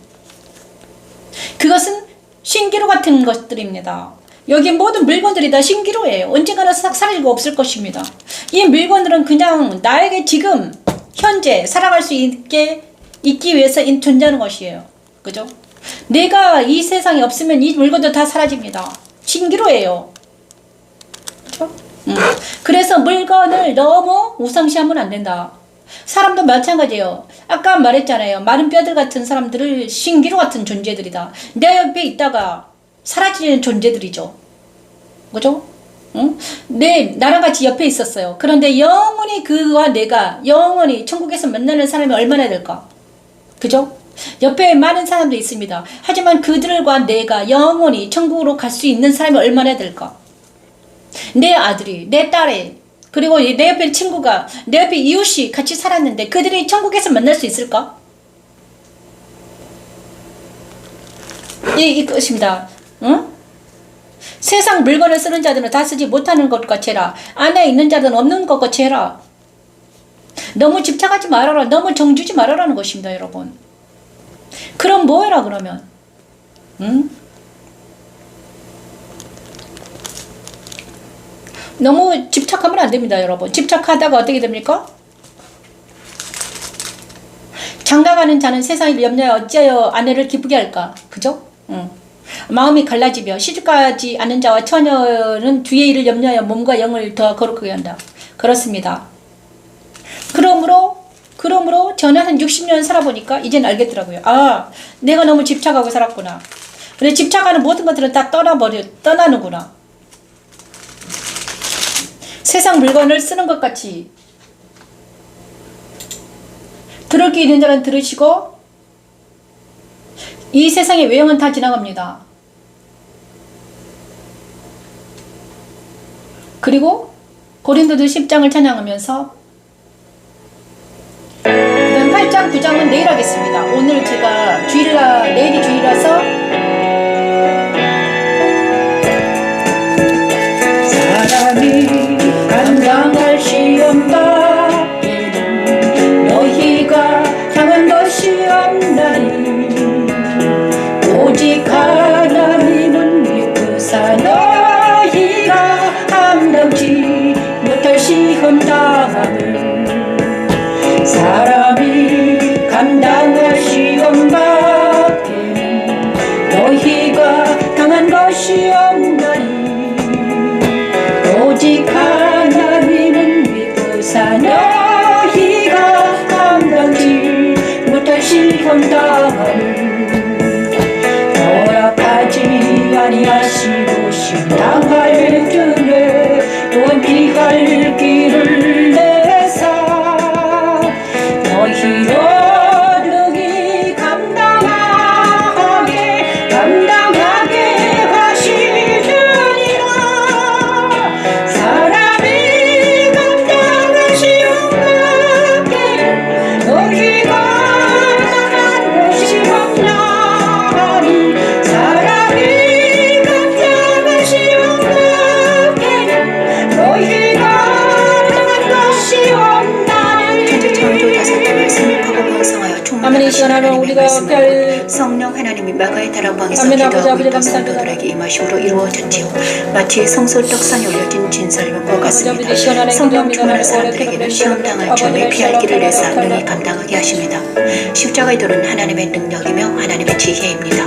그것은 신기루 같은 것들입니다. 여기 모든 물건들이 다 신기루예요. 언젠가는 싹 사라지고 없을 것입니다. 이 물건들은 그냥 나에게 지금 현재 살아갈 수 있기 위해서 존재하는 것이에요. 그죠? 내가 이 세상에 없으면 이 물건도 다 사라집니다. 신기루예요. 그죠? 그래서 물건을 너무 우상시하면 안 된다. 사람도 마찬가지예요. 아까 말했잖아요. 마른 뼈들 같은 사람들을 신기루 같은 존재들이다. 내 옆에 있다가 사라지는 존재들이죠. 그죠? 나랑 같이 옆에 있었어요. 그런데 영원히 그와 내가 영원히 천국에서 만나는 사람이 얼마나 될까? 그죠? 옆에 많은 사람도 있습니다. 하지만 그들과 내가 영원히 천국으로 갈 수 있는 사람이 얼마나 될까? 내 아들이, 내 딸이, 그리고 내 옆에 친구가, 내 옆에 이웃이 같이 살았는데 그들이 천국에서 만날 수 있을까? 이것입니다. 세상 물건을 쓰는 자들은 다 쓰지 못하는 것 같이 해라. 안에 있는 자들은 없는 것 같이 해라. 너무 집착하지 말아라. 너무 정주지 말아라는 것입니다, 여러분. 그럼 뭐해라 그러면? 너무 집착하면 안 됩니다, 여러분. 집착하다가 어떻게 됩니까? 장가가는 자는 세상을 염려하여 어찌하여 아내를 기쁘게 할까? 그죠? 마음이 갈라지며 시집가지 않은 자와 처녀는 뒤의 일을 염려하여 몸과 영을 더 거룩하게 한다. 그렇습니다. 그러므로 저는 한 60년 살아보니까 이젠 알겠더라고요. 아, 내가 너무 집착하고 살았구나. 근데 집착하는 모든 것들은 다 떠나는구나. 세상 물건을 쓰는 것 같이 들을 게 있는 자는 들으시고 이 세상의 외형은 다 지나갑니다. 그리고 고린도서 10장을 찬양하면서 그다음 8장 9장은 내일 하겠습니다. 오늘 제가 내일이 주일이라서 사람이 감당할 시험 밖에는 너희가 당한 것이 없나니 오직 하나님은 믿으사 너희가 감당치 못할 시험 당함을 사람이 감당할 시험 밖에는 너희가 당한 것이 없나니 오직 하나님은 믿으사 너희가 감당치 못할 시험 당함을 허락하지 아니하시고 신당할 뜰에 또한 피할 길을 내사 너희로 능히 감당하게 하시느니라. 사람이 감당할 시험 밖에 너희가 당한 것이 없나니 아멘. 이 시간 하면 우리가 별 성령 하나님이 마가의 다락방에서 아멘. 아버지, 기도하고 아버지, 있던 감사합니다. 성도들에게 임하심으로 이루어졌지요. 마치 성소 떡상에 올려진 진설과 아버지, 같습니다. 시원하게 성령 기도합니다. 충만한 사람들에게는 시험 당할 점에 피할 길을 내사 아버지, 능히 감당하게 하십니다. 십자가의 돌은 하나님의 능력이며 하나님의 지혜입니다.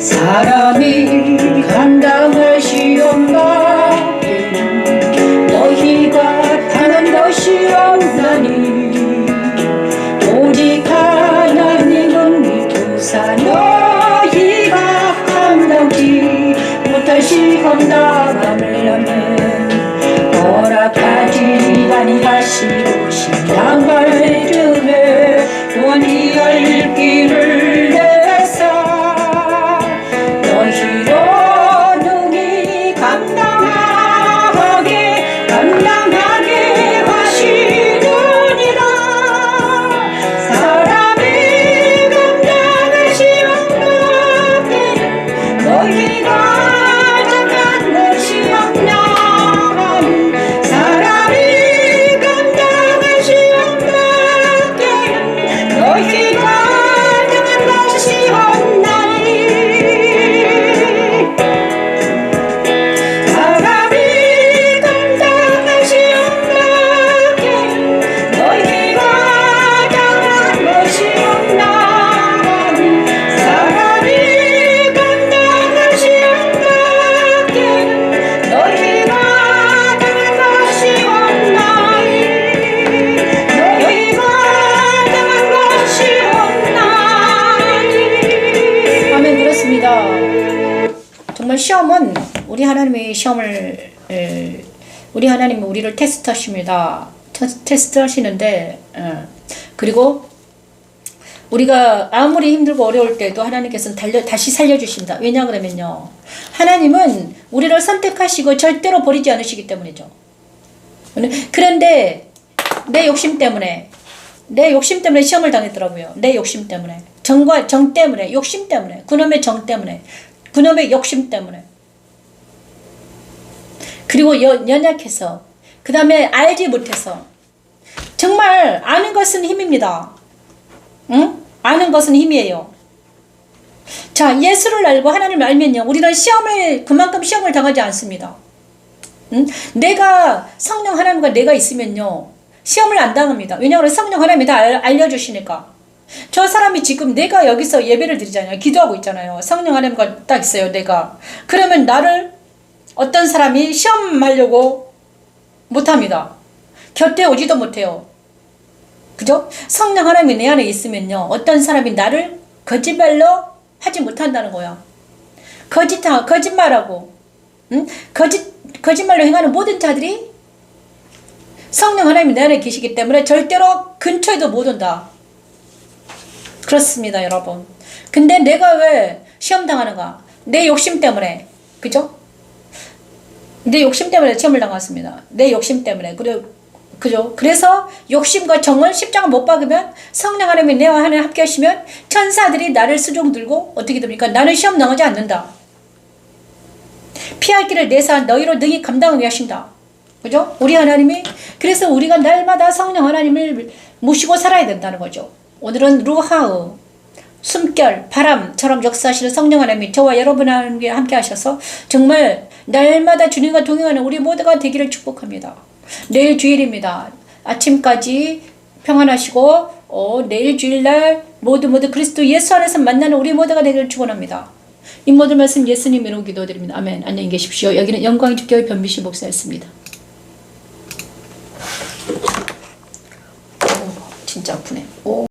사람이 감당할 시험 밖에는 너희가 당한 것이 없나니 오직 하나님은 믿으사 너희가 감당지 못할 시험 당함을 하면 허락하지 아니하시고 신앙을 뜸에 또한 이할 길을 내사 너희로 능히 감당하게 하시느니라. 사람이 감당할 시험 밖에는 너희가 당한 것이 없나. 사람이 감당할 시험 밖에는 너희가 당한 것이 없나니. 사람이 감당할 시험 밖에는 너희가 당한 것이 없나니. 사람이 감당할 시험 밖에는 너희가 당한 것이 없나니. 너희가 당한 것이 없나니. 아멘. 그렇습니다. 정말 시험은 우리 하나님의 시험을 우리 하나님은 우리를 테스트하십니다. 테스트하시는데 그리고 우리가 아무리 힘들고 어려울 때도 하나님께서는 다시 살려주신다. 왜냐 그러면요, 하나님은 우리를 선택하시고 절대로 버리지 않으시기 때문이죠. 그런데 내 욕심 때문에 시험을 당했더라고요. 내 욕심 때문에, 정과 정 때문에, 욕심 때문에, 그놈의 정 때문에, 그놈의 욕심 때문에, 그리고 연약해서, 그 다음에 알지 못해서. 정말 아는 것은 힘입니다. 응? 아는 것은 힘이에요. 자, 예수를 알고 하나님을 알면요, 우리는 그만큼 시험을 당하지 않습니다. 응? 내가 성령 하나님과 내가 있으면요, 시험을 안 당합니다. 왜냐하면 성령 하나님이 다 알려주시니까. 저 사람이 지금 내가 여기서 예배를 드리잖아요. 기도하고 있잖아요. 성령 하나님과 딱 있어요, 내가. 그러면 나를 어떤 사람이 시험하려고 못합니다. 곁에 오지도 못해요. 그죠? 성령 하나님이 내 안에 있으면요, 어떤 사람이 나를 거짓말로 하지 못한다는 거야. 거짓말하고, 응? 거짓말로 행하는 모든 자들이 성령 하나님이 내 안에 계시기 때문에 절대로 근처에도 못 온다. 그렇습니다, 여러분. 근데 내가 왜 시험 당하는가? 내 욕심 때문에. 그죠? 내 욕심 때문에 시험을 당했습니다. 내 욕심 때문에. 그죠? 그래서 욕심과 정을 십자가 못 박으면, 성령 하나님이 내와 하나님 함께 하시면 천사들이 나를 수종 들고 어떻게 됩니까? 나는 시험 당하지 않는다. 피할 길을 내사 너희로 능히 감당하게 하신다. 그죠? 우리 하나님이. 그래서 우리가 날마다 성령 하나님을 모시고 살아야 된다는 거죠. 오늘은 루하우, 숨결, 바람처럼 역사하시는 성령 하나님이 저와 여러분과 함께 하셔서 정말 날마다 주님과 동행하는 우리 모두가 되기를 축복합니다. 내일 주일입니다. 아침까지 평안하시고 내일 주일날 모두 그리스도 예수 안에서 만나는 우리 모두가 되기를 축원합니다. 이 모든 말씀 예수님 이름으로 기도드립니다. 아멘. 안녕히 계십시오. 여기는 영광의 주교회 변비시 목사였습니다. 진짜